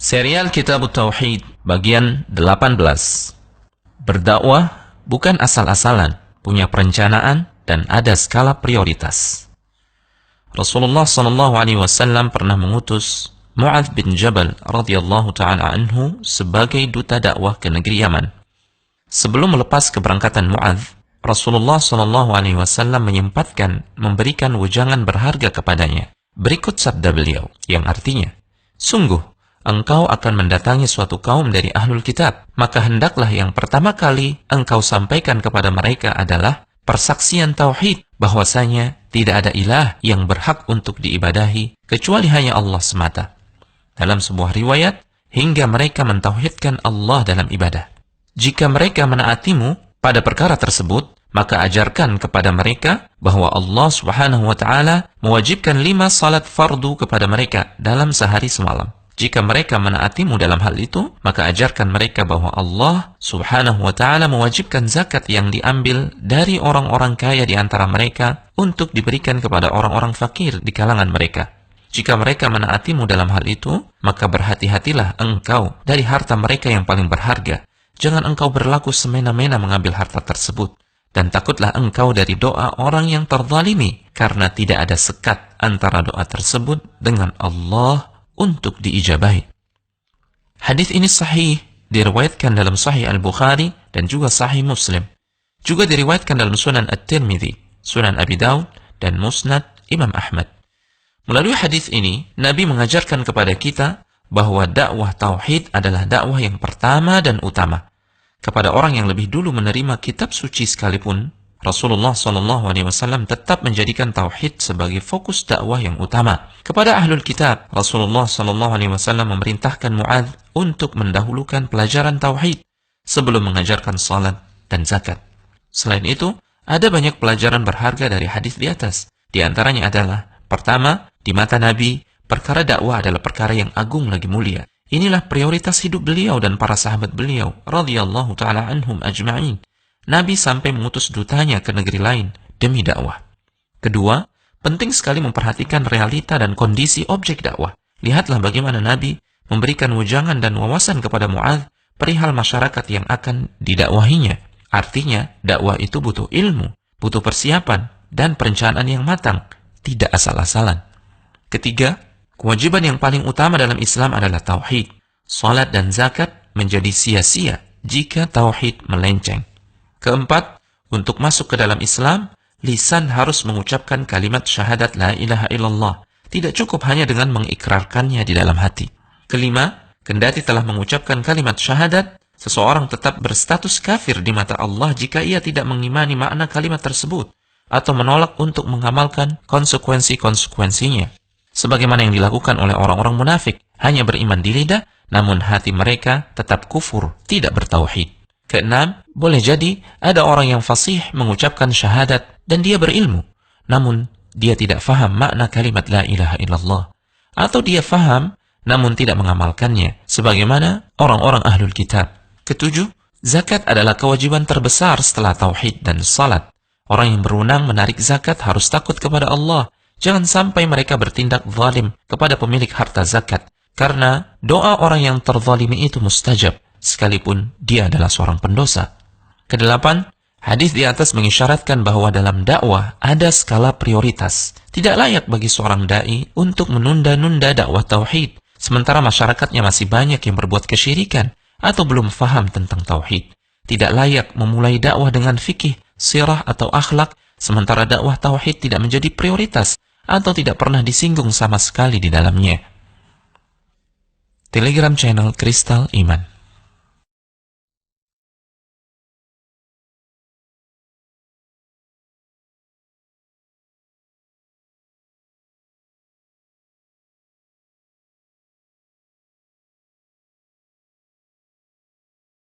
Serial Kitab Tauhid bagian 18. Berdakwah bukan asal-asalan, punya perencanaan dan ada skala prioritas. Rasulullah SAW pernah mengutus Mu'adz bin Jabal radhiyallahu ta'ala anhu sebagai duta dakwah ke negeri Yaman. Sebelum melepas keberangkatan Mu'adz, Rasulullah SAW menyempatkan memberikan wejangan berharga kepadanya. Berikut sabda beliau, yang artinya, sungguh, engkau akan mendatangi suatu kaum dari ahlul kitab, maka hendaklah yang pertama kali engkau sampaikan kepada mereka adalah persaksian tauhid, bahwasanya tidak ada ilah yang berhak untuk diibadahi kecuali hanya Allah semata. Dalam sebuah riwayat, hingga mereka mentauhidkan Allah dalam ibadah. Jika mereka menaatimu pada perkara tersebut, maka ajarkan kepada mereka bahwa Allah Subhanahu wa Ta'ala mewajibkan 5 salat fardu kepada mereka dalam sehari semalam. Jika mereka menaatimu dalam hal itu, maka ajarkan mereka bahwa Allah Subhanahu wa Ta'ala mewajibkan zakat yang diambil dari orang-orang kaya di antara mereka untuk diberikan kepada orang-orang fakir di kalangan mereka. Jika mereka menaatimu dalam hal itu, maka berhati-hatilah engkau dari harta mereka yang paling berharga. Jangan engkau berlaku semena-mena mengambil harta tersebut. Dan takutlah engkau dari doa orang yang terzalimi, karena tidak ada sekat antara doa tersebut dengan Allah untuk diijabahi. Hadis ini sahih, diriwayatkan dalam Sahih Al-Bukhari dan juga Sahih Muslim. Juga diriwayatkan dalam Sunan At-Tirmidzi, Sunan Abi Daud, dan Musnad Imam Ahmad. Melalui hadis ini, Nabi mengajarkan kepada kita bahwa dakwah tauhid adalah dakwah yang pertama dan utama. Kepada orang yang lebih dulu menerima kitab suci sekalipun, Rasulullah SAW tetap menjadikan tauhid sebagai fokus dakwah yang utama. Kepada ahlul kitab, Rasulullah SAW memerintahkan Mu'adz untuk mendahulukan pelajaran tauhid sebelum mengajarkan salat dan zakat. Selain itu, ada banyak pelajaran berharga dari hadis di atas. Di antaranya adalah, pertama, di mata Nabi, perkara dakwah adalah perkara yang agung lagi mulia. Inilah prioritas hidup beliau dan para sahabat beliau, radhiyallahu ta'ala anhum ajma'in. Nabi sampai mengutus dutanya ke negeri lain demi dakwah. Kedua, penting sekali memperhatikan realita dan kondisi objek dakwah. Lihatlah bagaimana Nabi memberikan wejangan dan wawasan kepada Mu'adz perihal masyarakat yang akan didakwahinya. Artinya, dakwah itu butuh ilmu, butuh persiapan, dan perencanaan yang matang, tidak asal-asalan. Ketiga, kewajiban yang paling utama dalam Islam adalah tauhid. Salat dan zakat menjadi sia-sia jika tauhid melenceng. Keempat, untuk masuk ke dalam Islam, lisan harus mengucapkan kalimat syahadat la ilaha illallah. Tidak cukup hanya dengan mengikrarkannya di dalam hati. Kelima, kendati telah mengucapkan kalimat syahadat, seseorang tetap berstatus kafir di mata Allah jika ia tidak mengimani makna kalimat tersebut atau menolak untuk mengamalkan konsekuensi-konsekuensinya. Sebagaimana yang dilakukan oleh orang-orang munafik, hanya beriman di lidah, namun hati mereka tetap kufur, tidak bertauhid. Keenam, boleh jadi ada orang yang fasih mengucapkan syahadat dan dia berilmu, namun dia tidak faham makna kalimat la ilaha illallah. Atau dia faham, namun tidak mengamalkannya, sebagaimana orang-orang ahlul kitab. Ketujuh, zakat adalah kewajiban terbesar setelah tauhid dan salat. Orang yang berwenang menarik zakat harus takut kepada Allah. Jangan sampai mereka bertindak zalim kepada pemilik harta zakat, karena doa orang yang terzalimi itu mustajab, sekalipun dia adalah seorang pendosa. Kedelapan, hadis di atas mengisyaratkan bahwa dalam dakwah ada skala prioritas. Tidak layak bagi seorang dai untuk menunda-nunda dakwah tauhid, sementara masyarakatnya masih banyak yang berbuat kesyirikan atau belum faham tentang tauhid. Tidak layak memulai dakwah dengan fikih, sirah atau akhlak, sementara dakwah tauhid tidak menjadi prioritas atau tidak pernah disinggung sama sekali di dalamnya. Telegram channel Kristal Iman.